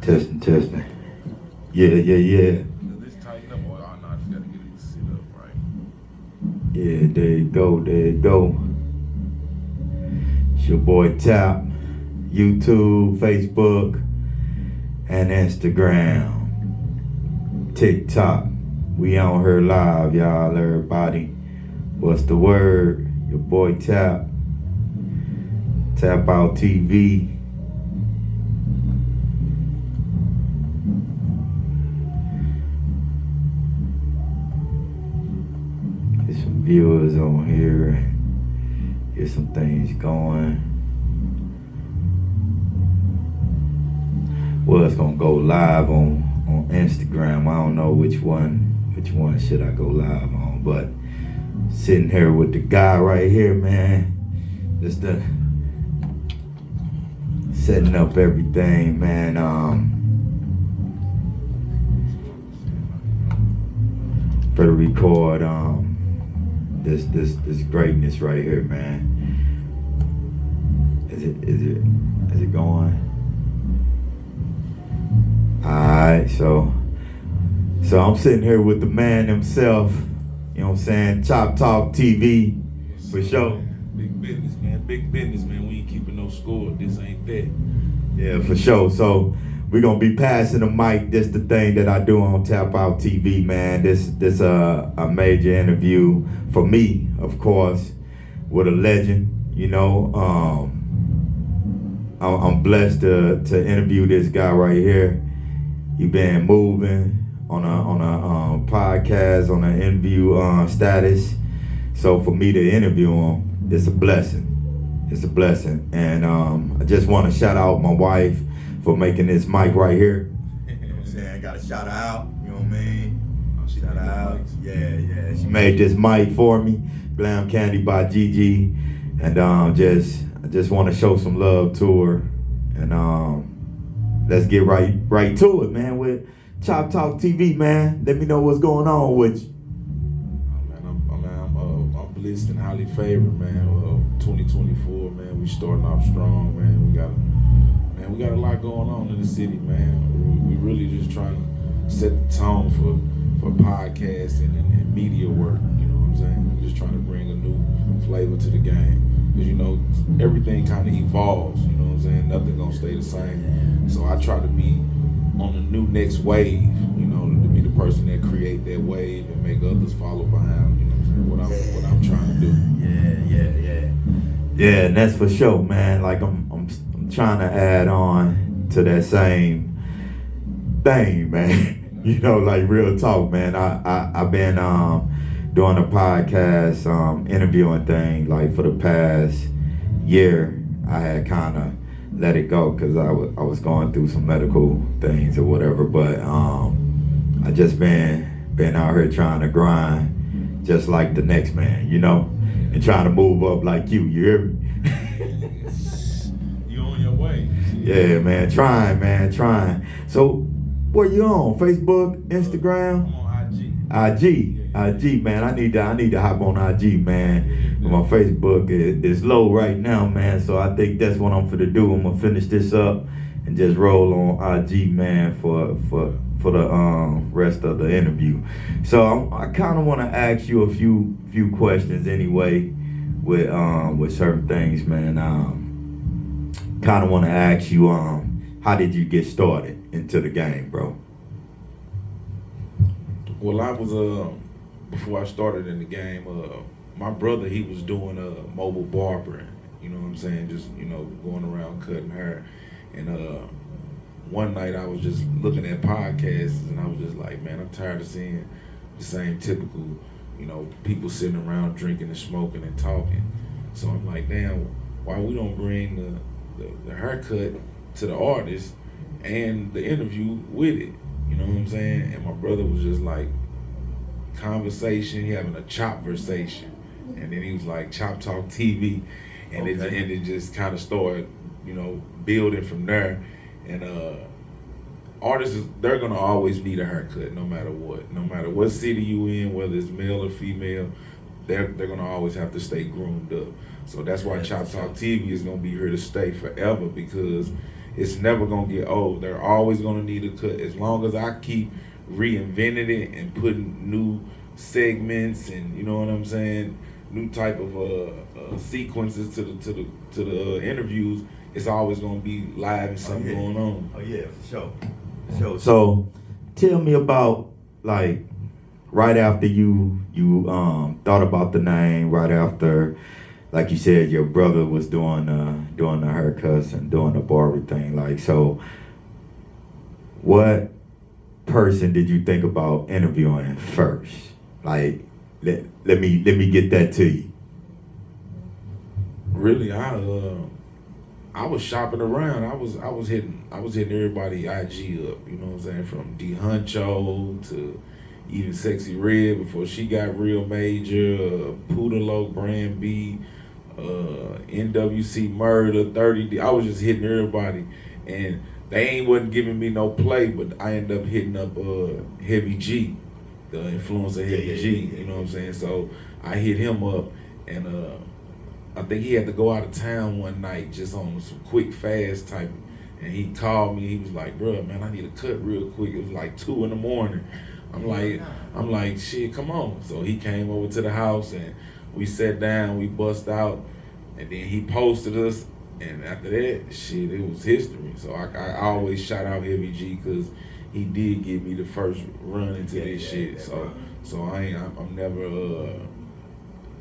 Testing, testing. Yeah, yeah, yeah. Does this tighten up or no, I just gotta get it to sit up right. Yeah, there you go, there you go. It's your boy Tap, YouTube, Facebook, and Instagram, TikTok. We on here live, y'all, everybody. What's the word? Your boy Tap, Tap Out TV. Get some viewers on here. Get some things going. Well, it's gonna go live on Instagram. I don't know which one should I go live on, but sitting here with the guy right here, man. Just the setting up everything, man. For the record, this greatness right here, man. Is it going? Alright, so I'm sitting here with the man himself, you know what I'm saying, Chop Talk TV, for sure. Big business, man. We ain't keeping no score. This ain't that. Yeah, for sure. So we're gonna be passing the mic. This the thing that I do on Tap Out TV, man. This a major interview for me, of course, with a legend. You know, I'm blessed to interview this guy right here. He been moving on a podcast, on an interview status. So for me to interview him, it's a blessing. It's a blessing. And I just want to shout out my wife for making this mic right here. You know what I'm saying? Got to shout her out. You know what I mean? Shout her out. Yeah. She made this mic for me. Glam Candy by Gigi. And I just want to show some love to her. And let's get right to it, man, with Chop Talk TV, man. Let me know what's going on with you. I'm blessed and highly favored, man. 2024, man. We starting off strong, man. We got a lot going on in the city, man. We really just trying to set the tone for podcasting and media work. You know what I'm saying? We're just trying to bring a new flavor to the game. Because, you know, everything kind of evolves, you know what I'm saying? Nothing gonna stay the same. So I try to be on the new next wave, you know, to be the person that create that wave and make others follow behind, you know what I'm saying? What I'm trying to do. Yeah, and that's for sure, man. Like I'm trying to add on to that same thing, man. You know, like real talk, man. I've been doing a podcast, interviewing thing, like for the past year. I had kind of let it go because I was going through some medical things or whatever. But I just been out here trying to grind, just like the next man, you know, and trying to move up like you. You hear me? You on your way? Yeah, man, trying. So, where you on? Facebook, Instagram? I'm on IG, man. I need to hop on IG, man. My Facebook is low right now, man. So I think that's what I'm finna do. I'm gonna finish this up and just roll on IG, man, for the rest of the interview. So I kind of want to ask you a few questions anyway, with certain things, man. Kind of want to ask you, how did you get started into the game, bro? Well, I was before I started in the game, my brother, he was doing mobile barbering, you know what I'm saying, just, you know, going around cutting hair. And one night I was just looking at podcasts and I was just like, man, I'm tired of seeing the same typical, you know, people sitting around drinking and smoking and talking. So I'm like, damn, why we don't bring the haircut to the artist and the interview with it? You know what I'm saying? And my brother was just like, conversation, he having a chop versation. And then he was like, Chop Talk TV. And it just kind of started, you know, building from there. And artists, they're gonna always need a haircut no matter what. No matter what city you in, whether it's male or female, they're gonna always have to stay groomed up. So that's why Chop Talk TV is gonna be here to stay forever, because it's never gonna get old. They're always gonna need a cut. As long as I keep reinventing it and putting new segments and you know what I'm saying, new type of sequences to the interviews, it's always gonna be live and something going on. Oh yeah, for sure. So tell me about like right after you thought about the name, right after, like you said, your brother was doing the haircuts and doing the barber thing. Like, so what person did you think about interviewing first? Like, let me get that to you. Really, I was shopping around. I was hitting everybody IG up. You know what I'm saying? From D Huncho to even Sexy Red before she got real major. Poodle Brand B, NWC Murder 30D. I was just hitting everybody, and they wasn't giving me no play. But I ended up hitting up Heavy G, the influencer Heavy G. You know what I'm saying? So I hit him up, and I think he had to go out of town one night just on some quick fast type, and he called me. He was like, "Bro, man, I need a cut real quick." It was like 2 a.m. I'm like, shit, come on. So he came over to the house and we sat down, we bust out, and then he posted us. And after that, shit, it was history. So I always shout out Heavy G because he did give me the first run into this shit. So I'm never.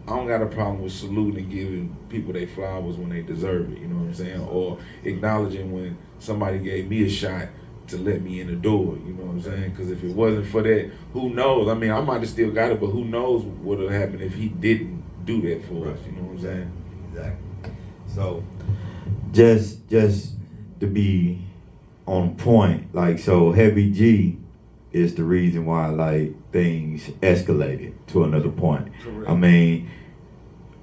I don't got a problem with saluting and giving people their flowers when they deserve it, you know what I'm saying? Or acknowledging when somebody gave me a shot to let me in the door, you know what I'm saying? Because if it wasn't for that, who knows? I mean, I might have still got it, but who knows what would have happened if he didn't do that for us, you know what I'm saying? Exactly. So, just to be on point, like, so Heavy G is the reason why, like, things escalated to another point. Correct. I mean,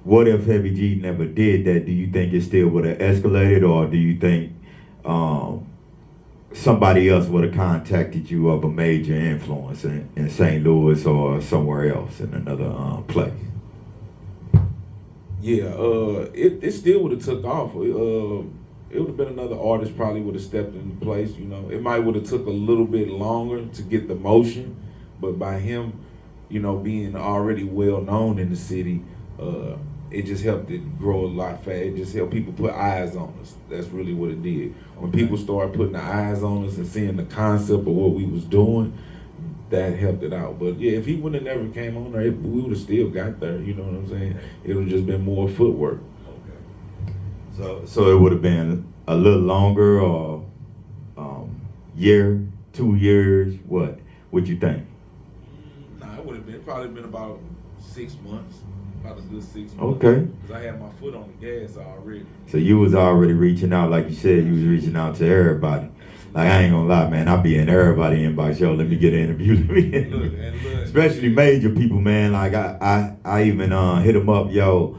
what if Heavy G never did that? Do you think it still would have escalated, or do you think somebody else would have contacted you of a major influence in St. Louis or somewhere else in another place? Yeah, it still would have took off. It would have been another artist probably would have stepped into place, you know. It might would have took a little bit longer to get the motion, but by him, you know, being already well known in the city, it just helped it grow a lot fast. It just helped people put eyes on us. That's really what it did. When people started putting the eyes on us and seeing the concept of what we was doing, that helped it out. But yeah, if he wouldn't have never came on there, we would have still got there, you know what I'm saying? It would have just been more footwork. So it would have been a little longer, or year, 2 years, what you think? Nah, it would have been probably been about 6 months, about a good 6 months. Okay. Because I had my foot on the gas already. So you was already reaching out, like you said, you was reaching out to everybody. Like, I ain't gonna lie, man, I be in everybody inbox, yo, let me get an interview, Look, especially major people, man. Like I even hit them up, yo.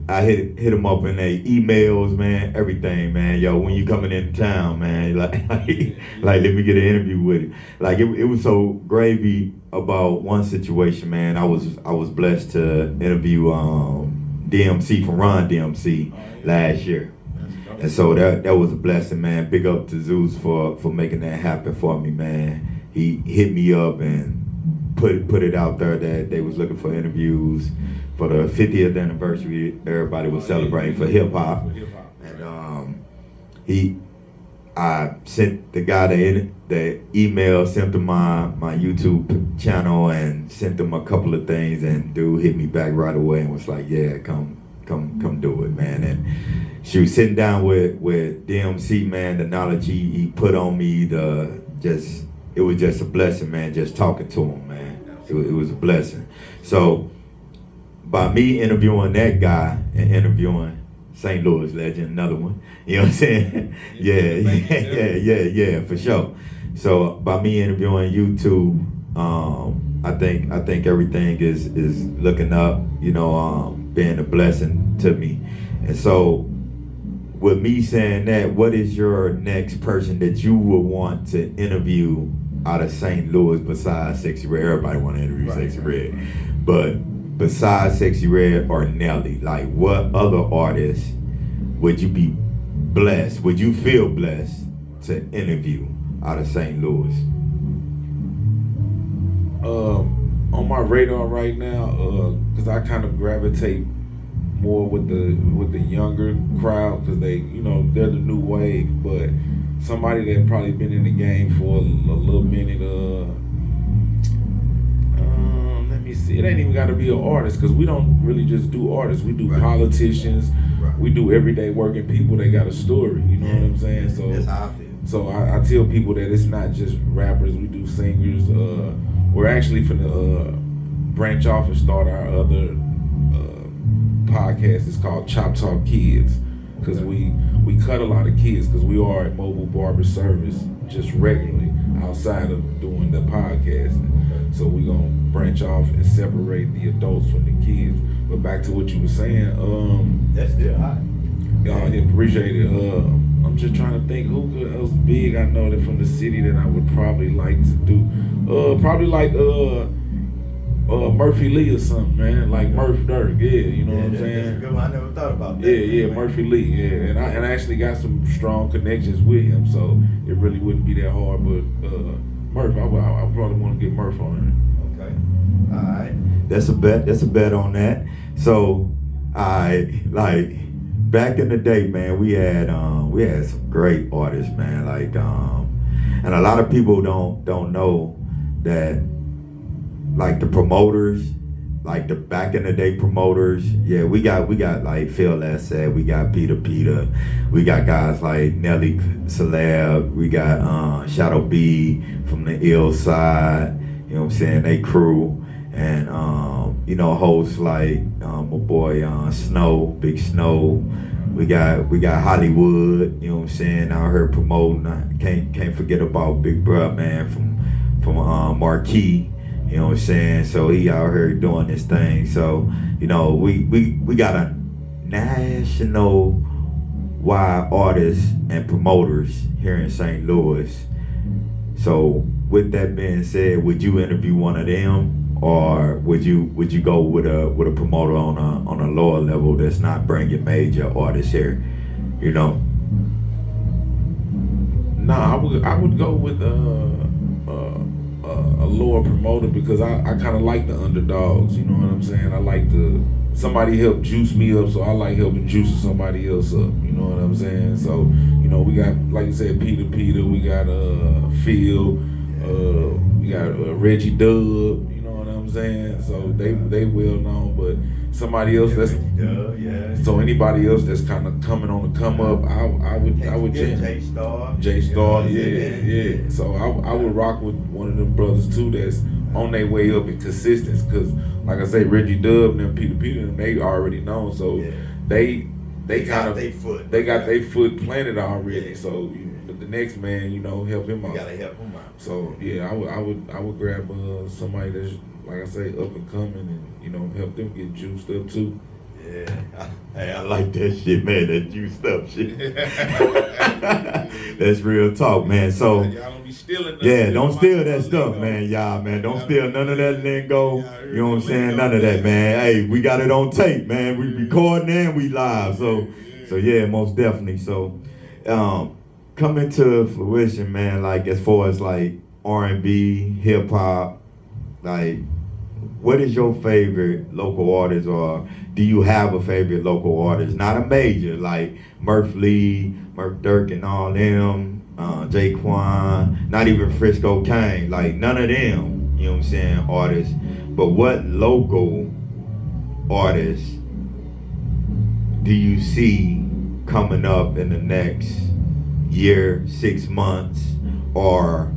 I hit them up in their emails, man, everything, man. Yo, when you coming into town, man, like let me get an interview with you. Like it was so gravy about one situation, man. I was blessed to interview DMC from Ron DMC last year. And so that was a blessing, man. Big up to Zeus for making that happen for me, man. He hit me up and put it out there that they was looking for interviews for the 50th anniversary. Everybody was celebrating for hip hop. And I sent the guy the email, sent him my YouTube channel, and sent him a couple of things, and dude hit me back right away and was like, yeah, come do it, man. And she was sitting down with DMC, man. The knowledge he put on me, it was just a blessing, man. Just talking to him, man, it was a blessing. So by me interviewing that guy and interviewing St. Louis legend, another one, you know what I'm saying? Yeah, for sure. So by me interviewing you two, I think everything is looking up, you know, being a blessing to me. And so with me saying that, what is your next person that you would want to interview out of St. Louis besides Sexy Red? Everybody want to interview Sexy Red, but besides Sexy Red or Nelly, like what other artists would you be blessed? Would you feel blessed to interview out of St. Louis? On my radar right now, because I kind of gravitate more with the younger crowd, because they're the new wave. But somebody that probably been in the game for a little minute. Let me see. It ain't even got to be an artist, because we don't really just do artists. We do politicians. Right. We do everyday working people that got a story. You know what I'm saying? So that's how I feel. So I tell people that it's not just rappers. We do singers. We're actually finna branch off and start our other podcast. It's called Chop Talk Kids, because we cut a lot of kids, because we are a mobile barber service just regularly outside of doing the podcasting. So we gonna branch off and separate the adults from the kids. But back to what you were saying. That's still hot. I appreciate it. I'm just trying to think who else big I know that from the city that I would probably like to do. Probably like Murphy Lee or something, man. Like Murph Dirk, yeah. You know what I'm saying? That's a good one. I never thought about that. Yeah, Murphy Lee, yeah. And I actually got some strong connections with him, so it really wouldn't be that hard. But Murph, I probably want to get Murph on it. Okay. All right. That's a bet. That's a bet on that. So, back in the day, man, we had some great artists, man. And a lot of people don't know that, like the promoters, like the back in the day promoters. Yeah, we got like Phil Lassette, we got Peter, we got guys like Nelly Celeb, we got Shadow B from the Ill Side. You know what I'm saying? They crew. And hosts like my boy Snow, Big Snow. We got Hollywood, you know what I'm saying, out here promoting. I can't forget about Big Bruh, man, from Marquee, you know what I'm saying. So he out here doing this thing. So, we got a national wide artists and promoters here in St. Louis. So with that being said, would you interview one of them? Or would you go with a promoter on a lower level that's not bringing major artists here, Nah, I would go with a lower promoter, because I kind of like the underdogs. You know what I'm saying? I like somebody help juice me up, so I like helping juice somebody else up. You know what I'm saying? So we got, like you said, Peter, we got Phil, we got Reggie Dub. Saying, so they well known, but somebody else so anybody else that's kind of coming on the come up, I would J Star, yeah. So I would rock with one of them brothers too that's on their way up in consistency, because like I say, Reggie Dub and Peter, they already know, so they got their foot planted already. So the next man, help him out. You gotta help him out. So yeah, I would grab somebody that's, like I say, up and coming, and help them get juiced up too. Yeah, hey, I like that shit, man. That juiced up shit. That's real talk, man. So y'all don't be stealing. Don't steal that stuff, man. Y'all, man, don't steal none of that lingo. You know what I'm saying? None of that, man. Hey, we got it on tape, man. We recording and we live. So yeah, most definitely. So, coming to fruition, man. Like as far as like R&B, hip hop, like, what is your favorite local artist, or do you have a favorite local artist? Not a major, like Murph Lee, Murph Dirk and all them, Jaquan, not even Frisco Kane, like none of them, you know what I'm saying, artists. But what local artists do you see coming up in the next year, 6 months, or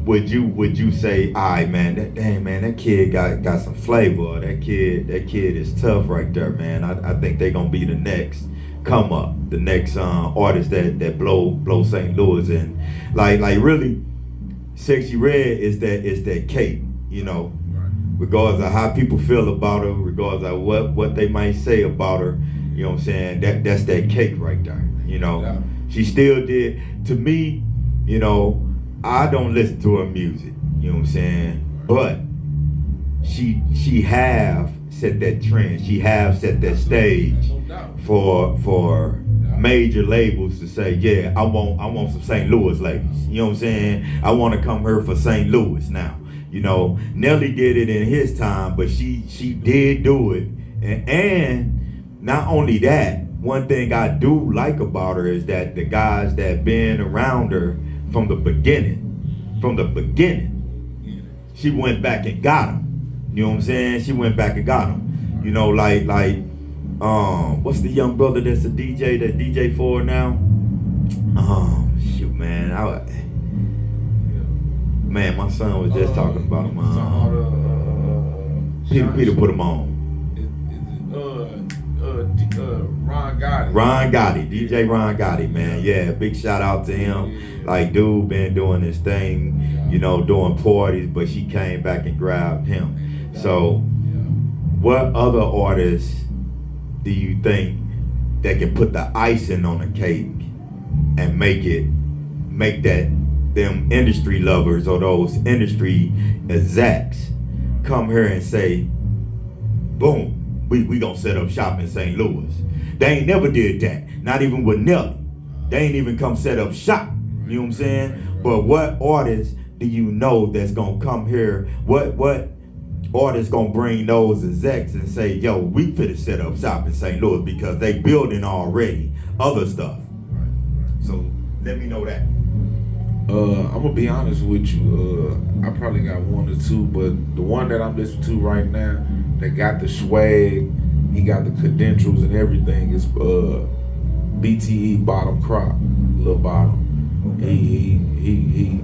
would you say, all right, man, that kid got some flavor. That kid is tough right there, man. I think they gonna be the next come up, the next artist that blow St. Louis. And like really, Sexy Red is that cake, regardless of how people feel about her, regardless of what they might say about her, you know what I'm saying, that's that cake right there, Yeah. She still did, to me, I don't listen to her music, you know what I'm saying? But she have set that trend. She have set that stage for major labels to say, yeah, I want some St. Louis ladies. You know what I'm saying? I want to come here for St. Louis now. You know, Nelly did it in his time, but she did do it. And not only that, one thing I do like about her is that the guys that been around her from the beginning, she went back and got them. You know what I'm saying? She went back and got them. You know, like what's the young brother that's a DJ that DJ for now? Shoot, man, man, my son was just talking about him. Peter put him on. Ron Gotti, DJ Ron Gotti, man. Yeah, big shout out to him. Like, dude been doing this thing, you know, doing parties, but she came back and grabbed him. So, what other artists do you think that can put the icing on the cake and make that them industry lovers or those industry execs come here and say, boom, we gonna set up shop in St. Louis? They ain't never did that. Not even with Nelly. They ain't even come set up shop. You know what I'm saying? But what artists do you know that's gonna come here? What artists gonna bring those execs and say, yo, we finna set up shop in St. Louis because they building already other stuff. So let me know that. I'm gonna be honest with you. I probably got one or two, but the one that I'm listening to right now that got the swag, he got the credentials and everything is BTE Bottom Crop, Lil Bottom. Okay. He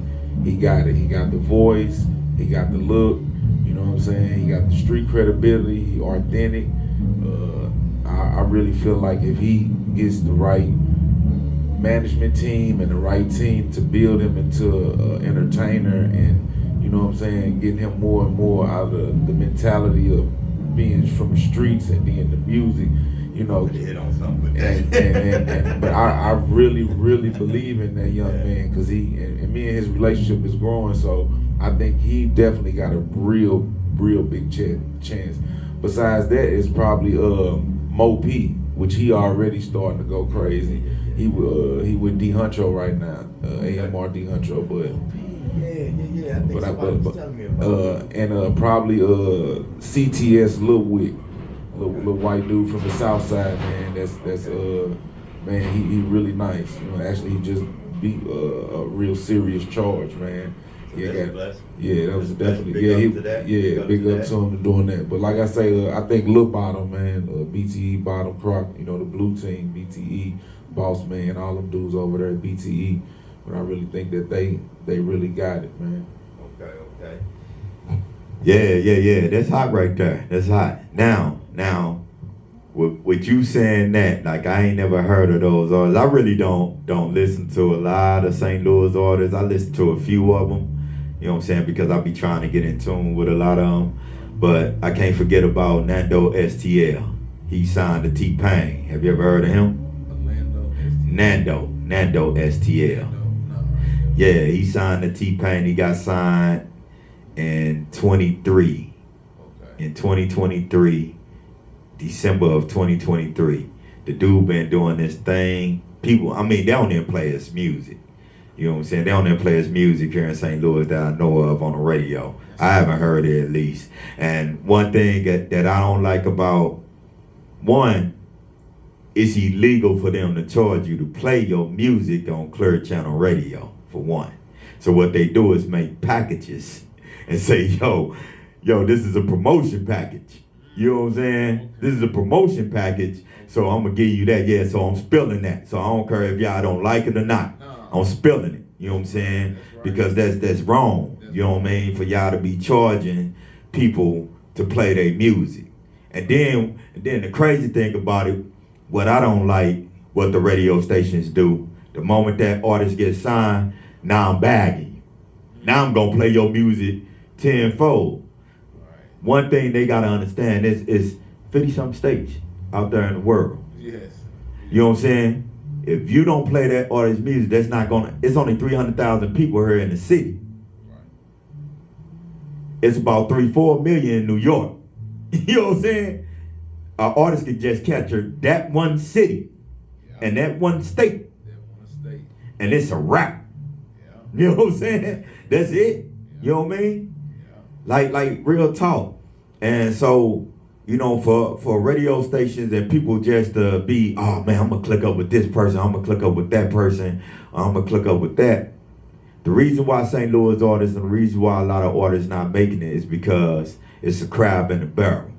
got it. He got the voice. He got the look. You know what I'm saying? He got the street credibility. He authentic. I really feel like if he gets the right management team and the right team to build him into an entertainer, and you know what I'm saying, getting him more and more out of the mentality of being from the streets and being the music, you know. Hit on something with that. But I really believe in that young man, because me and his relationship is growing, so I think he definitely got a real big chance. Besides that, it's probably Mo P, which he already starting to go crazy. He with D Huncho right now, AMR D Huncho, but yeah. I think somebody was telling me about that. And probably CTS Lil Wick, little white dude from the South Side, man. That's man, he really nice. You know, actually he just beat a real serious charge, man. So that was definitely big up to him for doing that. But like I say, I think Lil Bottom, man, BTE Bottom Croc, you know, the blue team, BTE, Boss Man, all them dudes over there at BTE. But I really think that they really got it, man. Okay. Yeah. That's hot right there. That's hot. Now, with you saying that, like, I ain't never heard of those artists. I really don't listen to a lot of St. Louis artists. I listen to a few of them. You know what I'm saying? Because I be trying to get in tune with a lot of them. But I can't forget about Nando STL. He signed to T-Pain. Have you ever heard of him? Nando STL. Yeah, he signed to T-Pain. He got signed in 23. In 2023, December of 2023. The dude been doing this thing. People, they don't even play his music. You know what I'm saying? They don't even play his music here in St. Louis that I know of on the radio. I haven't heard it, at least. And one thing that I don't like about, one, it's illegal for them to charge you to play your music on Clear Channel Radio, for one. So what they do is make packages and say, yo, this is a promotion package. You know what I'm saying? This is a promotion package, so I'm gonna give you that. Yeah, so I'm spilling that. So I don't care if y'all don't like it or not. I'm spilling it. You know what I'm saying? Because that's wrong. You know what I mean? For y'all to be charging people to play their music. And then the crazy thing about it, what I don't like, what the radio stations do, the moment that artist gets signed, now I'm bagging you. Now I'm gonna play your music tenfold. One thing they gotta understand is 50-something states out there in the world. Yes. You know what I'm saying? If you don't play that artist's music, it's only 300,000 people here in the city. Right. It's about 3-4 million in New York. You know what I'm saying? An artist could just capture that one city Yeah. in that one state, and it's a wrap. Yeah. You know what I'm saying? That's it. You know what I mean? Yeah. Like real talk. And so, you know, for radio stations and people just to be, oh man, I'm gonna click up with this person, I'm gonna click up with that person, I'm gonna click up with that. The reason why St. Louis artists and the reason why a lot of artists not making it is because it's a crab in the barrel.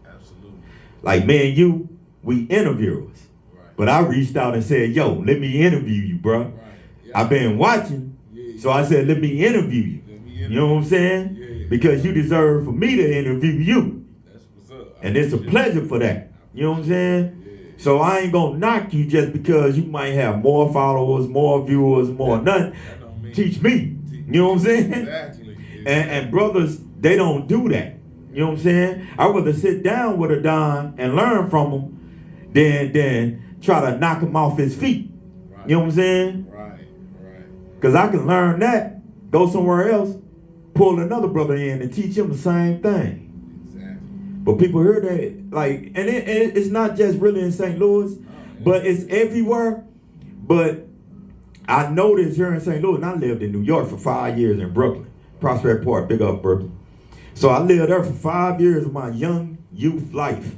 Absolutely. Like me and you, we interviewers. Right. But I reached out and said, yo, let me interview you, bro. Right. Yeah. I've been watching, so I said, let me interview you. You know what I'm saying? Yeah. Because you deserve for me to interview you. That's what's up. And it's a pleasure for that. You know what I'm saying? Yeah. So I ain't gonna knock you just because you might have more followers, more viewers, more nothing. That don't mean Teach me. You know what I'm saying? Exactly. And brothers, they don't do that. You know what I'm saying? I'd rather sit down with a Don and learn from him than try to knock him off his feet. Right. You know what I'm saying? Right. Because I can learn that, go somewhere else, pull another brother in and teach him the same thing. Exactly. But people hear that, like, and it's not just really in St. Louis, but it's everywhere. But I noticed here in St. Louis, and I lived in New York for 5 years in Brooklyn, Prospect Park, big up Brooklyn. So I lived there for 5 years of my young youth life.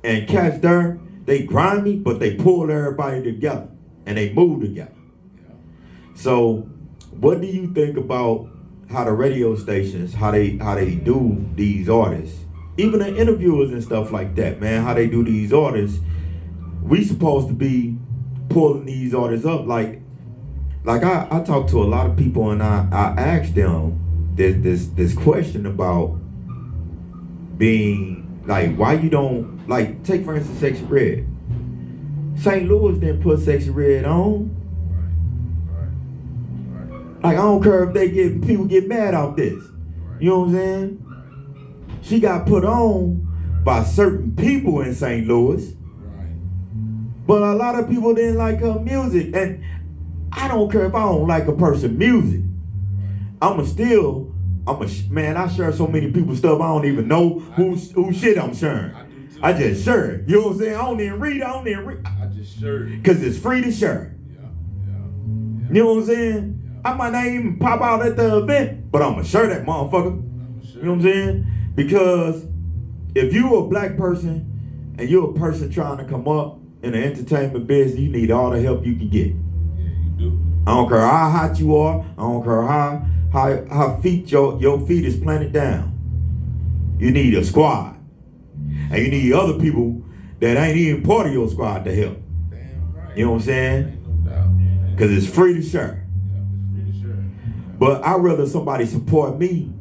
And cats there, they grimy, but they pull everybody together and they move together. Yeah. So what do you think about how the radio stations, how they do these artists, even the interviewers and stuff like that, man, how they do these artists? We supposed to be pulling these artists up. Like I talk to a lot of people and I ask them this question about being like, why you don't, like, take for instance Sexy Red. St. Louis didn't put Sexy Red on. Right. Like, I don't care if people get mad off this. You know what I'm saying? She got put on by certain people in St. Louis. Right. But a lot of people didn't like her music. And I don't care if I don't like a person's music. Man, I share so many people's stuff I don't even know who shit I'm sharing. I do too. I just share it. You know what I'm saying? I don't even read. I just share it. Because it's free to share. Yeah. You know what I'm saying? I might not even pop out at the event, but I'm going to share that motherfucker. You know what I'm saying? Because if you a black person and you're a person trying to come up in the entertainment business, you need all the help you can get. Yeah, you do. I don't care how hot you are. I don't care how feet your feet is planted down. You need a squad. And you need other people that ain't even part of your squad to help. Damn right. You know what I'm saying? Ain't no doubt. Because it's free to share. Yeah, it's free to share. But I'd rather somebody support me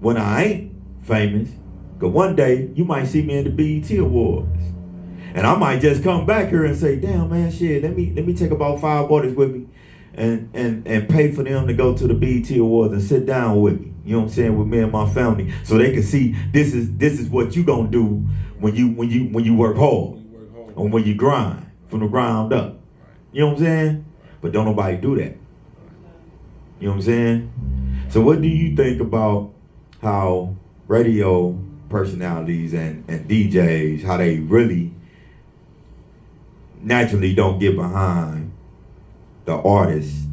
when I ain't famous. Because one day, you might see me in the BET Awards. And I might just come back here and say, damn, man, shit, let me take about 5 artists with me and pay for them to go to the BET Awards and sit down with me. You know what I'm saying? With me and my family. So they can see this is what you gonna do when you work hard. And when you grind from the ground up. You know what I'm saying? But don't nobody do that. You know what I'm saying? So what do you think about how radio personalities and DJs, how they really naturally don't get behind the artists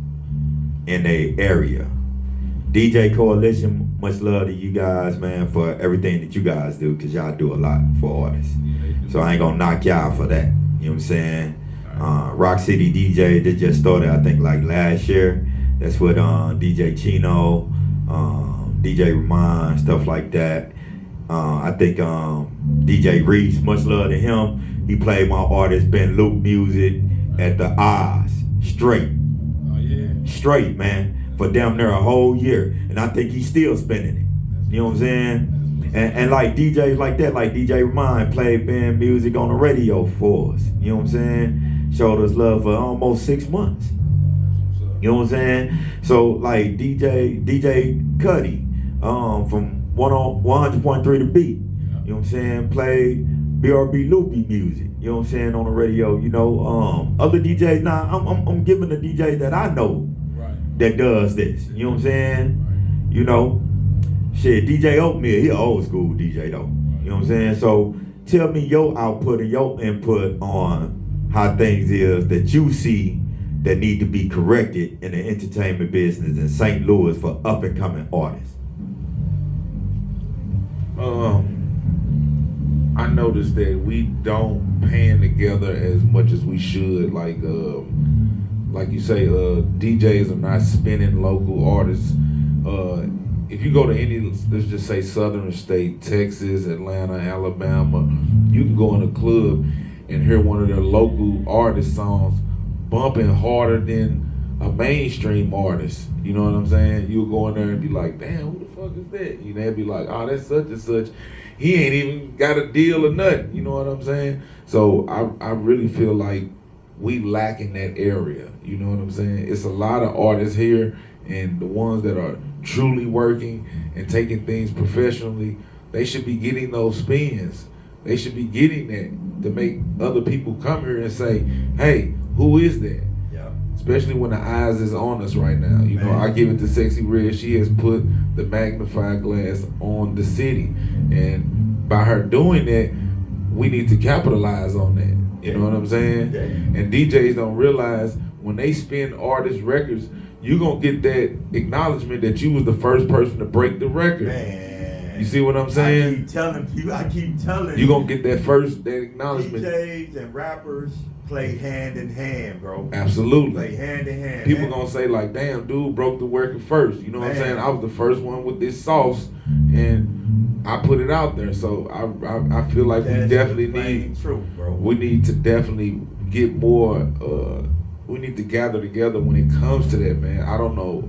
in their area? DJ Coalition, much love to you guys, man, for everything that you guys do, because y'all do a lot for artists. So I ain't gonna knock y'all for that. You know what I'm saying? Rock City DJ, they just started, I think, like last year. That's with DJ Chino, DJ Ramon, stuff like that. I think DJ Reese, much love to him. He played my artist Ben Luke music at the Oz, straight. Oh yeah. Straight, man. For damn near a whole year. And I think he's still spending it. You know what I'm saying? And like DJs like that, like DJ Ramon played band music on the radio for us. You know what I'm saying? Showed us love for almost 6 months. You know what I'm saying? So like DJ Cuddy from 100.3 The Beat. You know what I'm saying? Played BRB Loopy music. You know what I'm saying? On the radio. You know, other DJs. Now I'm giving the DJ that I know that does this. You know what I'm saying? You know, shit, DJ Oatmeal, he an old school DJ though. You know what I'm saying? So tell me your output and your input on how things is that you see that need to be corrected in the entertainment business in St. Louis for up and coming artists? I noticed that we don't pan together as much as we should. Like you say, DJs are not spinning local artists. If you go to any, let's just say southern state, Texas, Atlanta, Alabama, you can go in a club and hear one of their local artist songs bumping harder than a mainstream artist. You know what I'm saying? You'll go in there and be like, damn, who the fuck is that? You know, they'd be like, oh, that's such and such. He ain't even got a deal or nothing. You know what I'm saying? So I really feel like we lack in that area. You know what I'm saying? It's a lot of artists here, and the ones that are truly working and taking things professionally, they should be getting those spins. They should be getting that to make other people come here and say, hey, who is that? Yeah. Especially when the eyes is on us right now. You know, I give it to Sexy Red. She has put the magnifying glass on the city. And by her doing that, we need to capitalize on that. You know what I'm saying? Yeah. And DJs don't realize when they spin artist records, you're going to get that acknowledgement that you was the first person to break the record. Man. You see what I'm saying? I keep telling you. You're going to get that acknowledgement. DJs and rappers play hand in hand, bro. Absolutely. Play hand in hand. People going to say like, damn, dude broke the record first. You know what I'm saying? I was the first one with this sauce, and I put it out there. So I feel like we definitely need, truth, bro. We need to definitely get more, we need to gather together when it comes to that, man. I don't know,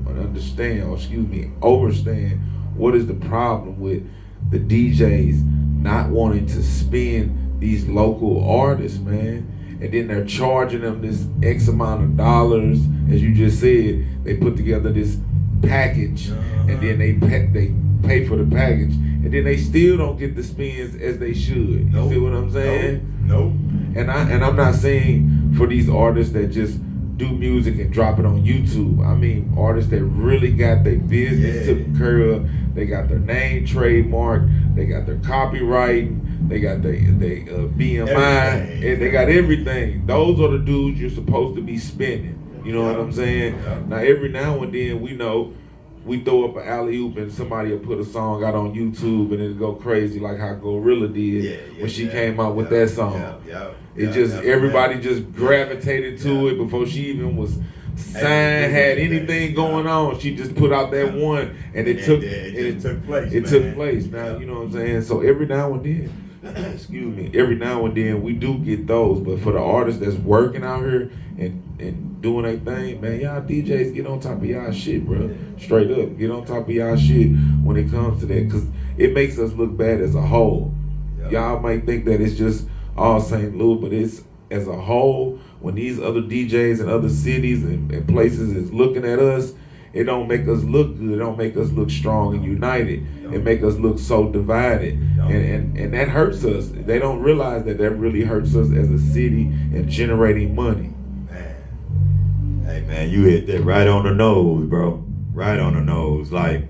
overstand what is the problem with the DJs not wanting to spin these local artists, man. And then they're charging them this X amount of dollars. As you just said, they put together this package, and then they pay for the package, and then they still don't get the spins as they should. You see what I'm saying? Nope. And I'm not saying for these artists that just do music and drop it on YouTube. I mean artists that really got their business taken care of. They got their name trademarked. They got their copyright. They got their BMI, and they got everything. Those are the dudes you're supposed to be spinning. You know what I'm saying? Now every now and then we throw up an alley-oop and somebody will put a song out on YouTube and it'll go crazy like how Gorilla did when she came out with that song. Everybody just gravitated to it before she even was signed, had anything going on. She just put out that one, and it took place. It took place. Now, you know what I'm saying? So every now and then, every now and then we do get those, but for the artists that's working out here and doing their thing, man, y'all DJs get on top of y'all shit, bro. Straight up, get on top of y'all shit when it comes to that, because it makes us look bad as a whole. Y'all might think that it's just all St. Louis, but it's as a whole. When these other DJs and other cities and places is looking at us, it don't make us look good. It don't make us look strong and united. It make us look so divided. And that hurts us. They don't realize that really hurts us as a city and generating money. Man. Hey, man, you hit that right on the nose, bro. Right on the nose. Like,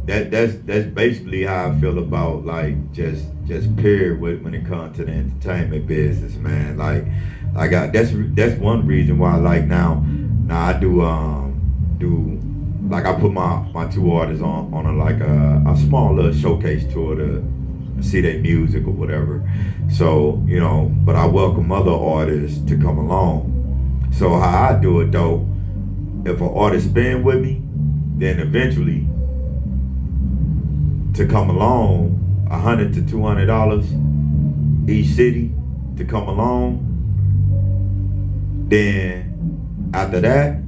that's basically how I feel about, like, just period when it comes to the entertainment business, man. Like that's one reason why, like, now I do like, I put my two artists on a small little showcase tour to see their music or whatever. So, you know, but I welcome other artists to come along. So how I do it though, if an artist been with me, then eventually to come along, $100 to $200 each city to come along. Then after that,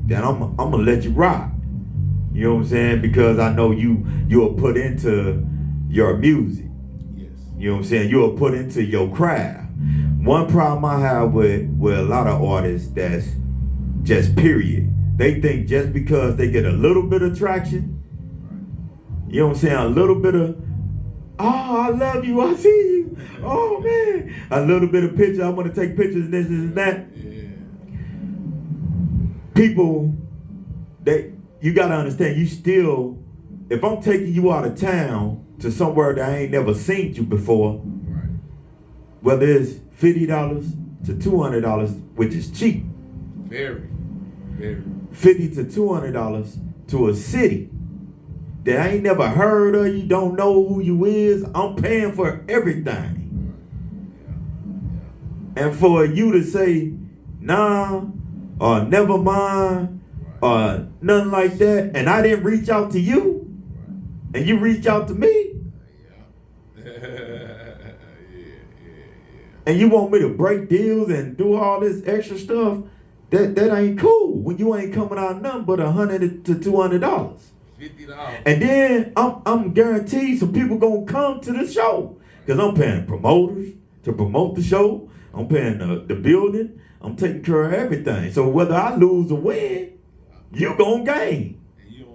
then I'm gonna let you rock. You know what I'm saying? Because I know you'll put into your music. Yes. You know what I'm saying? You'll put into your craft. One problem I have with a lot of artists that's just period. They think just because they get a little bit of traction, you know what I'm saying? A little bit of, oh, I love you, I see you. Oh man, a little bit of picture. I want to take pictures and this and that. People, you gotta understand. You still, if I'm taking you out of town to somewhere that I ain't never seen you before, whether it's $50, to $200, which is cheap. Very, very. $50 to $200 to a city that I ain't never heard of, you don't know who you is. I'm paying for everything. And for you to say, nah, or never mind, or nothing like that, and I didn't reach out to you, and you reach out to me, and you want me to break deals and do all this extra stuff, that ain't cool when you ain't coming out nothing but $100 to $200. $50. And then I'm guaranteed some people gonna come to the show, because I'm paying promoters to promote the show. I'm paying the building. I'm taking care of everything. So whether I lose or win, you gonna gain. And you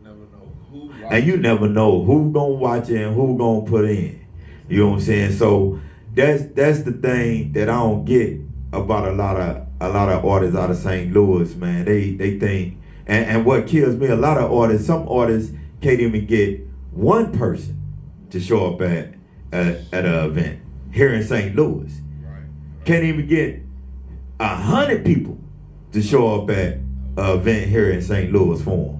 never know who. And you never know who gonna watch it and who gonna put in. You know what I'm saying? So that's the thing that I don't get about a lot of artists out of St. Louis, man. They think, and what kills me, a lot of artists, some artists can't even get one person to show up at an event here in St. Louis. Can't even get 100 people to show up at an event here in St. Louis for them.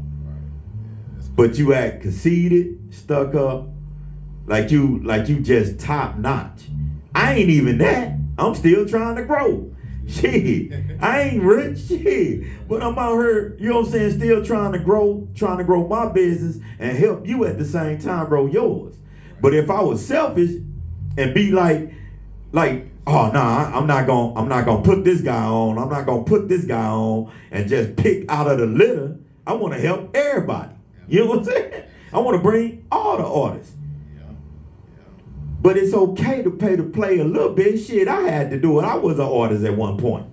But you act conceited, stuck up, like you just top notch. I ain't even that. I'm still trying to grow. Shit, I ain't rich, shit. But I'm out here, you know what I'm saying, still trying to grow my business and help you at the same time grow yours. But if I was selfish and be like, oh nah, I'm not gonna put this guy on. I'm not gonna put this guy on and just pick out of the litter. I want to help everybody. You know what I'm saying? I want to bring all the artists. But it's okay to pay to play a little bit. Shit, I had to do it. I was an artist at one point.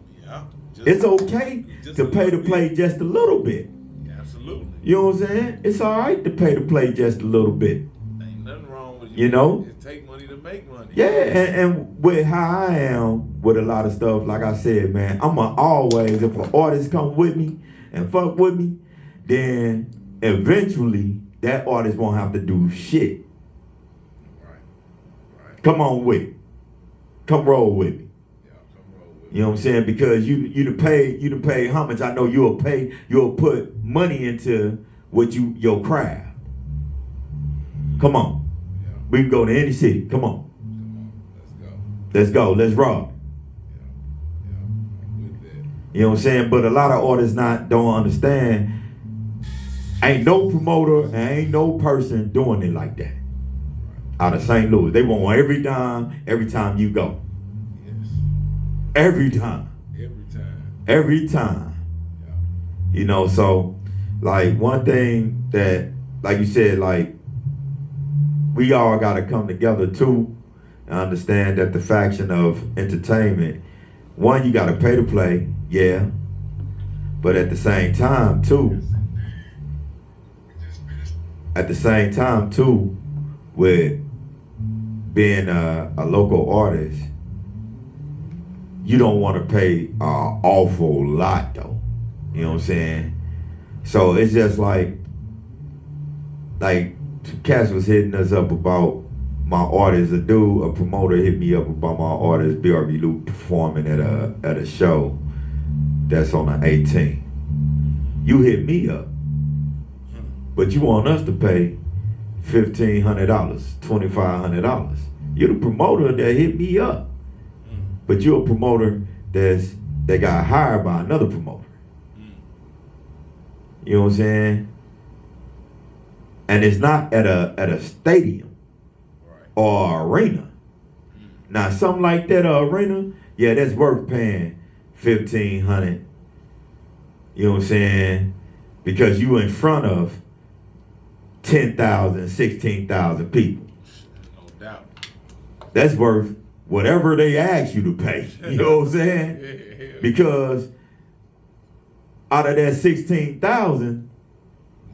It's okay to pay to play just a little bit. Absolutely. You know what I'm saying? It's all right to pay to play just a little bit. Ain't nothing wrong with you know. It take money to make money. Yeah, and with how I am with a lot of stuff, like I said, man, I'ma always, if an artist come with me and fuck with me, then eventually that artist won't have to do shit. Right. Come on with it. Come roll with me. Yeah, come roll with You know what I'm saying? Because you to pay homage. I know you'll put money into your craft. Come on. Yeah. We can go to any city. Come on. Let's go. Let's rock. Yeah. I'm with that. You know what I'm saying? But a lot of artists don't understand. Ain't no promoter and ain't no person doing it like that. Out of St. Louis. They want every time you go. Yes. Every time. Every time. Yeah. You know, so like one thing that, like you said, like we all gotta come together too and understand that the faction of entertainment, one, you gotta pay to play, yeah. But at the same time too, with being a local artist, you don't want to pay an awful lot though. You know what I'm saying? So it's just like Cass was hitting us up about my artist. A promoter hit me up about my artist, BRB Luke, performing at a show that's on the 18th. You hit me up, but you want us to pay $1,500, $2,500. You're the promoter that hit me up, but you're a promoter that got hired by another promoter. You know what I'm saying? And it's not at a stadium or arena. Now something like that, arena, yeah, that's worth paying $1,500. You know what I'm saying? Because you in front of 10,000, 16,000 people. No doubt. That's worth whatever they ask you to pay. You know what I'm saying? Yeah. Because out of that 16,000,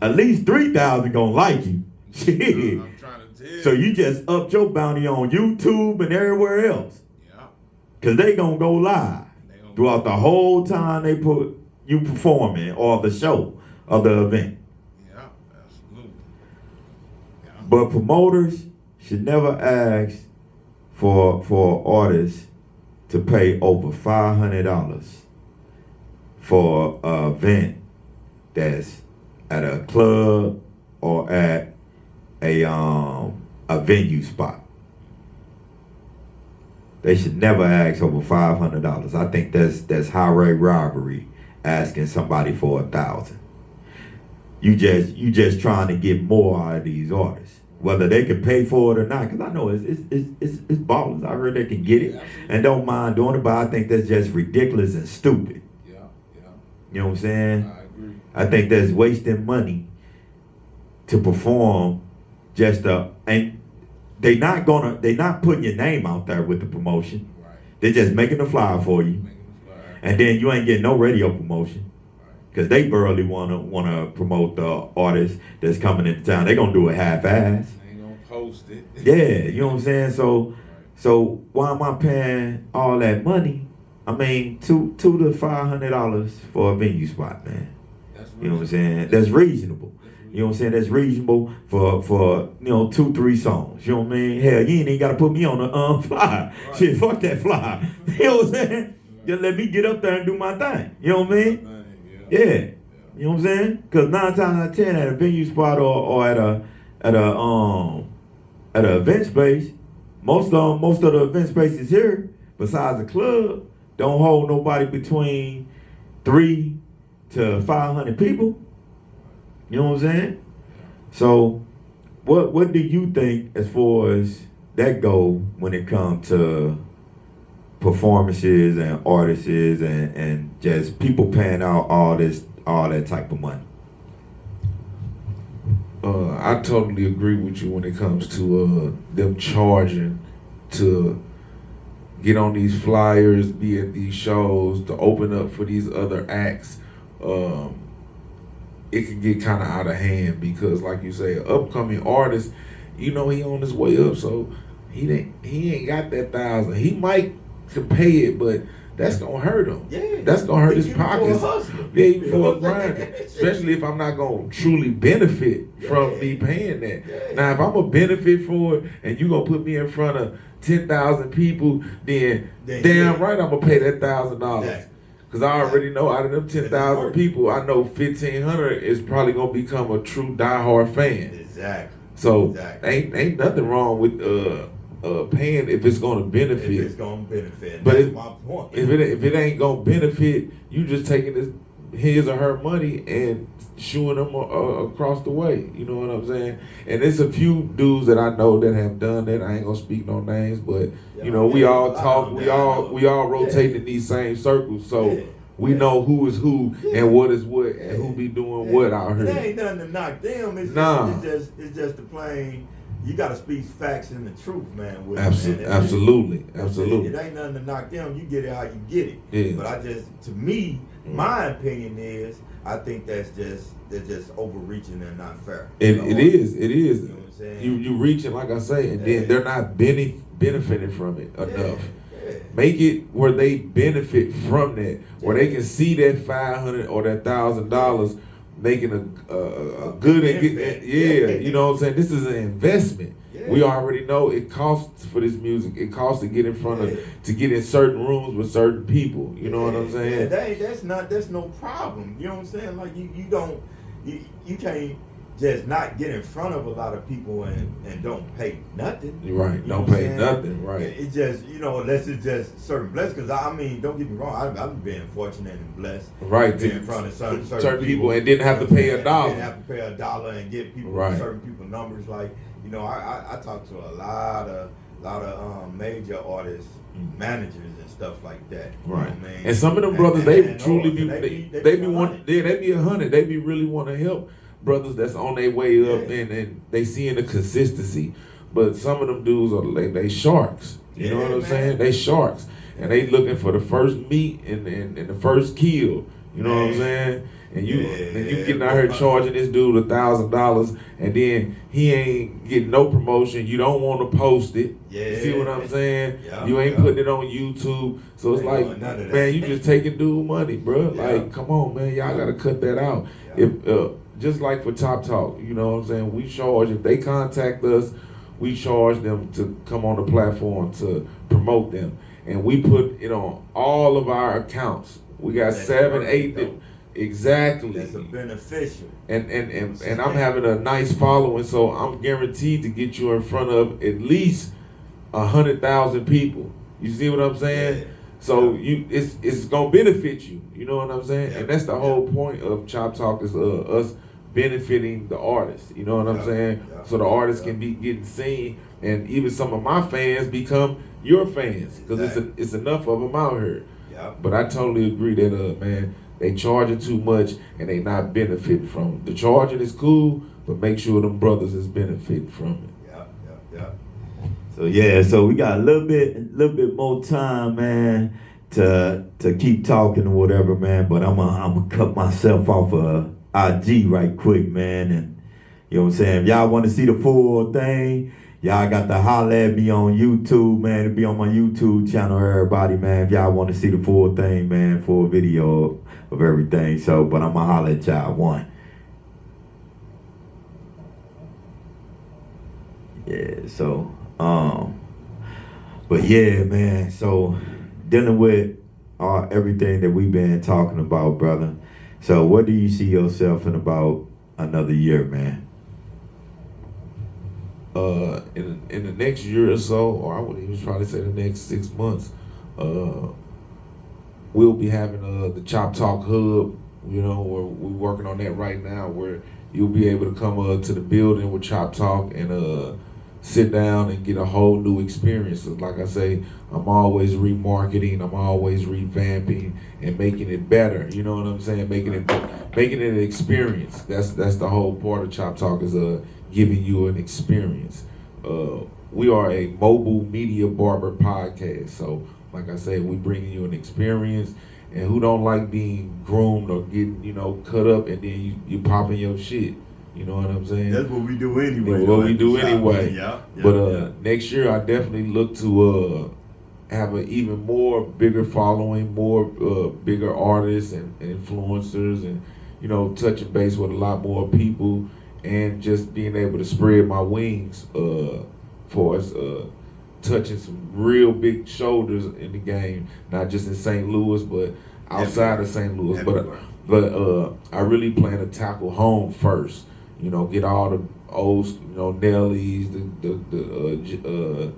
at least 3,000 gonna like you. Shit. I'm trying to tell you. So you just upped your bounty on YouTube and everywhere else. Yeah. Cause they gonna go live throughout the whole time they put you performing or the show or the event. Yeah, absolutely. Yeah. But promoters should never ask for artists to pay over $500 for an event that's at a club or at a venue spot. They should never ask over $500. I think that's highway robbery, asking somebody for $1,000. You just trying to get more out of these artists, whether they can pay for it or not. Because I know it's ballers. I heard they can get it and don't mind doing it, but I think that's just ridiculous and stupid. Yeah. You know what I'm saying? I agree. I think that's wasting money to perform and they not putting your name out there with the promotion. Right. They're just making the flyer for you. And then you ain't getting no radio promotion. Because they barely wanna promote the artist that's coming into town. They gonna do it half-ass. They ain't gonna post it. Yeah, you know what I'm saying? So why am I paying all that money? I mean, $200 to $500 for a venue spot, man. You know what I'm saying? That's reasonable. You know what I'm saying? That's reasonable for 2-3 songs. You know what I mean? Hell, you ain't even gotta put me on the flyer. Right. Shit, fuck that flyer. You know what I'm saying? Just let me get up there and do my thing. You know what I mean? Yeah. You know what I'm saying? Because 9 times out of 10 at a venue spot or at a event space, most of the event spaces here, besides the club, don't hold nobody between 3 to 500 people. You know what I'm saying? So, what do you think as far as that go when it comes to performances and artists and just people paying out all that type of money? I totally agree with you when it comes to them charging to get on these flyers, be at these shows, to open up for these other acts. It can get kind of out of hand because, like you say, an upcoming artist, he on his way up, so he ain't got that $1,000. He might could pay it, but that's gonna hurt him. Yeah, that's gonna hurt his pockets. Yeah, even for a grind, especially if I'm not gonna truly benefit from me paying that. Yeah. Now, if I'm gonna benefit for it, and you gonna put me in front of 10,000 people, then damn right I'm gonna pay that $1,000. Because I already know out of them 10,000 people, I know 1,500 is probably gonna become a true diehard fan. Exactly. So ain't nothing wrong with paying if it's gonna benefit. If it's gonna benefit, but that's my point. If it ain't gonna benefit, you just taking his or her money and shooing them across the way. You know what I'm saying? And there's a few dudes that I know that have done that. I ain't gonna speak no names, but we all talk. We all rotate in these same circles, so we know who is who and what is what and who be doing what out here. There ain't nothing to knock them. It's just the plain. You got to speak facts and the truth, man. Absolutely. It ain't nothing to knock them. You get it how you get it. Yeah. But to me, my opinion is, I think they're just overreaching and not fair. It is. You know what I'm saying? You reaching, like I say, and then they're not benefiting from it enough. Yeah. Make it where they benefit from that, where they can see that $500 or that $1,000 making a good and get, you know what I'm saying? This is an investment. Yeah. We already know it costs for this music. It costs to get in front of, to get in certain rooms with certain people. You know what I'm saying? That's no problem. You know what I'm saying? Like you can't just not get in front of a lot of people and don't pay nothing. Right. You don't pay nothing. Right. It just, unless it's just certain blessings. Because I mean, don't get me wrong, I've been fortunate and blessed. Right. To be in front of certain people and didn't have to pay $1. Didn't have to pay $1 and get people certain people numbers. Like, I talk to a lot of major artists, managers and stuff like that. Right. You know what I mean? And some of them brothers, they truly be 100. They be 100. They be really want to help brothers that's on their way up and they seeing the consistency. But some of them dudes are they sharks. You know what I'm saying? They sharks. And they looking for the first meat and the first kill. You know what I'm saying? And you getting out here charging this dude $1,000 and then he ain't getting no promotion. You don't want to post it. Yeah. You see what I'm saying? Yeah, you ain't putting it on YouTube. So it's like, man, you just taking dude money, bro. Yeah. Like, come on, man. Y'all got to cut that out. Yeah. If just like for Top Talk, you know what I'm saying? We charge, if they contact us, we charge them to come on the platform to promote them. and we put it on all of our accounts. We got That's 7, perfect, 8. though. Exactly. That's a beneficial. And I'm having a nice following, so I'm guaranteed to get you in front of at least 100,000 people. You see what I'm saying? Yeah. So it's gonna benefit you. You know what I'm saying? Yeah. And that's the whole point of Chop Talk is us benefiting the artists. You know what I'm saying? Yeah. So the artists can be getting seen, and even some of my fans become your fans because it's enough of them out here. Yeah. But I totally agree that man, they charging too much and they not benefiting from it. The charging is cool, but make sure them brothers is benefiting from it. Yeah. So we got a little bit more time, man, to keep talking or whatever, man. But I'm gonna cut myself off of IG right quick, man. And you know what I'm saying? If y'all want to see the full thing, y'all got to holler at me on YouTube, man. It'll be on my YouTube channel, everybody, man. If y'all want to see the full thing, man, full video of everything. So, but I'm gonna holler at y'all one. Yeah, so but yeah, man, so dealing with everything that we've been talking about, brother. So what do you see yourself in about another year, man? In the next year or so, or I would even probably say the next 6 months, we'll be having the Chop Talk Hub. You know, we're working on that right now, where you'll be able to come to the building with Chop Talk and sit down and get a whole new experience. Like I say, I'm always remarketing, I'm always revamping and making it better. You know what I'm saying? Making it an experience. That's the whole part of Chop Talk is giving you an experience. We are a mobile media barber podcast, so like I said, we bringing you an experience. And who don't like being groomed or getting cut up and then you popping your shit? You know what I'm saying? That's what we do anyway. But next year I definitely look to have an even bigger following, bigger artists and influencers, and touching base with a lot more people, and just being able to spread my wings for us touching some real big shoulders in the game, not just in St. Louis, but outside of St. Louis. But I really plan to tackle home first. Get all the old, Nellies, the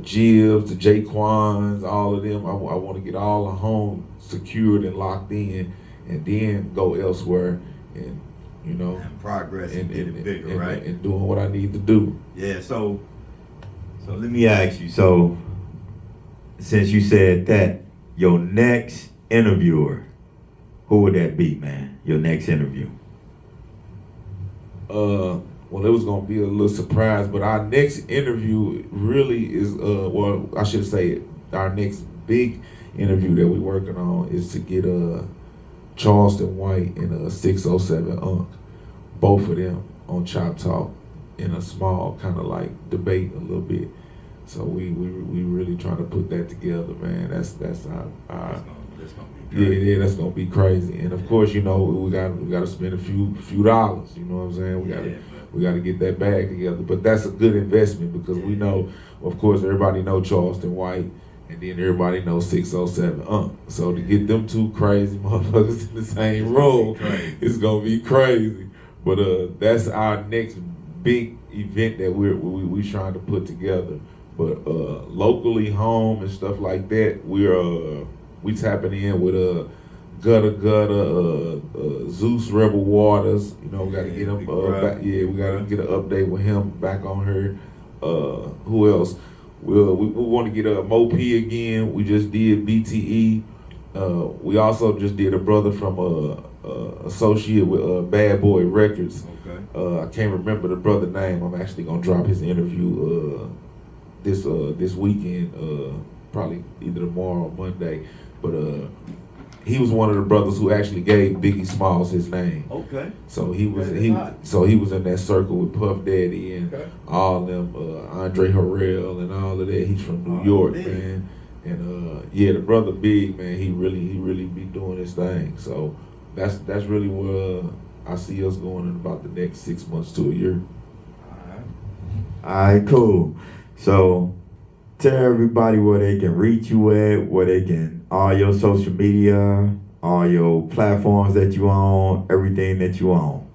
Jibs, the Jaquans, all of them. I want to get all the home secured and locked in, and then go elsewhere, and and progress and get it bigger, right? And doing what I need to do. Yeah. So let me ask you. So since you said that, your next interviewer, who would that be, man? Your next interview. Well, it was gonna be a little surprise, but our next interview really is I should say our next big interview that we're working on is to get Charleston White and 607 Unc, both of them on Chop Talk in a small kind of like debate a little bit. So we really trying to put that together, man. That's our yeah, that's gonna be crazy. And of course, we got to spend a few dollars. You know what I'm saying? We got to get that bag together. But that's a good investment because we know, of course, everybody know Charleston White, and then everybody knows 607 Unc. So to get them two crazy motherfuckers in the same room, it's gonna be crazy. But that's our next big event that we trying to put together. But locally, home and stuff like that, we tapping in with Gutter, Zeus Rebel Waters. We got to get him back. Yeah, we got to get an update with him back on her. Who else? We want to get a Mo P again. We just did BTE. We also just did a brother from associate with Bad Boy Records. Okay. I can't remember the brother name. I'm actually gonna drop his interview this weekend, probably either tomorrow or Monday. But he was one of the brothers who actually gave Biggie Smalls his name. Okay. So he was in that circle with Puff Daddy and all them, Andre Harrell and all of that. He's from New York, man. And the brother Big, man, he really be doing his thing. So that's really where I see us going in about the next 6 months to a year. All right, cool. So Tell everybody where they can reach you at, where they can, all your social media, all your platforms that you own, everything that you own.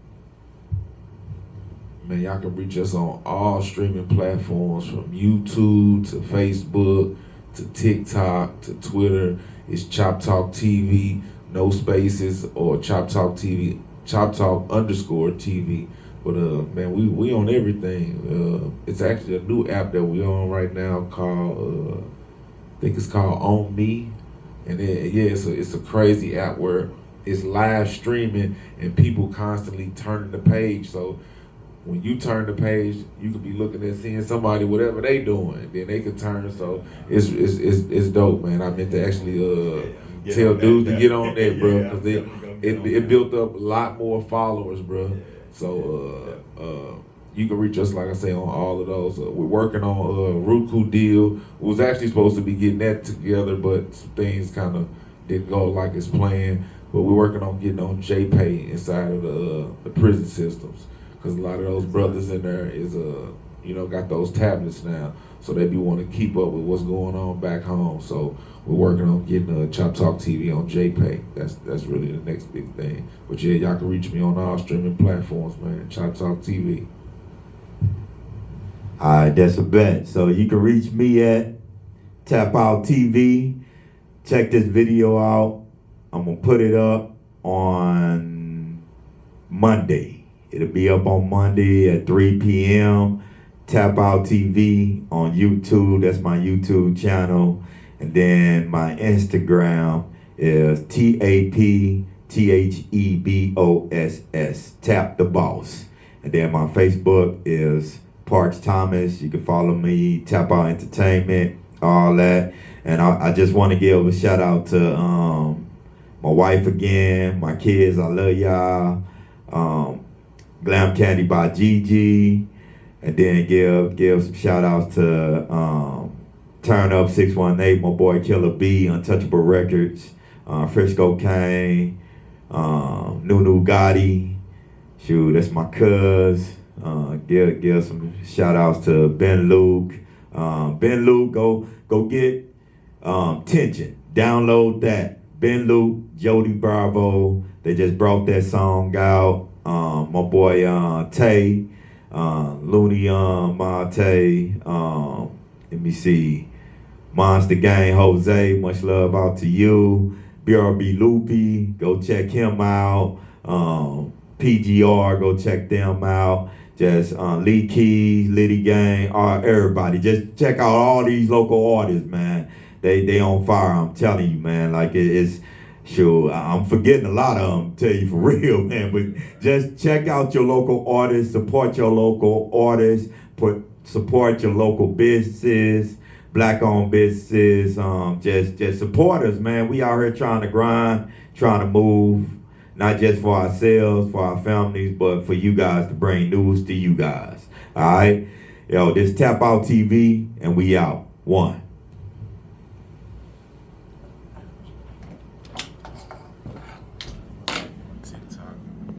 Man, y'all can reach us on all streaming platforms from YouTube to Facebook to TikTok to Twitter. It's Chop Talk TV, no spaces, or Chop Talk TV, Chop Talk _TV. But man, we on everything. It's actually a new app that we on right now called I think it's called On Me, and then it's a crazy app where it's live streaming and people constantly turning the page. So when you turn the page, you could be looking at seeing somebody whatever they doing, then they could turn. So it's dope, man. I meant to actually tell dudes to get on that, bro, because it built up a lot more followers, bro. So you can reach us, like I say, on all of those. We're working on a Roku deal. We was actually supposed to be getting that together, but some things kind of didn't go like it's planned. But we're working on getting on JPay inside of the prison systems, because a lot of those brothers in there is got those tablets now, so they be wanting to keep up with what's going on back home. So we're working on getting Chop Talk TV on JPay. That's really the next big thing. But yeah, y'all can reach me on all streaming platforms, man. Chop Talk TV. All right, that's a bet. So you can reach me at Tap Out TV. Check this video out. I'm gonna put it up on Monday. It'll be up on Monday at 3 p.m. Tap Out TV on YouTube. That's my YouTube channel. And then my Instagram is TAPTHEBOSS, Tap the Boss. And then my Facebook is Parks Thomas. You can follow me, Tap Out Entertainment, all that. And I just want to give a shout out to my wife again, my kids. I love y'all. Glam Candy by Gigi. And then give some shout outs to Turn Up 618, my boy Killer B, Untouchable Records, Frisco Kane, Nunu Gotti. Shoot, that's my cuz. Give some shout outs to Ben Luke. Ben Luke, go get Tension. Download that. Ben Luke, Jody Bravo. They just brought that song out. My boy Tay, Looney Mate. Let me see. Monster Gang Jose, much love out to you. BRB Loopy, go check him out. PGR, go check them out. Just Lee Keys, Liddy Gang, everybody. Just check out all these local artists, man. They on fire, I'm telling you, man. Like it's sure, I'm forgetting a lot of them, tell you for real, man. But just check out your local artists, support your local artists, support your local businesses, Black-owned businesses. Just support us, man. We out here trying to grind, trying to move, not just for ourselves, for our families, but for you guys, to bring news to you guys. All right, yo, this Tap Out TV, and we out. One.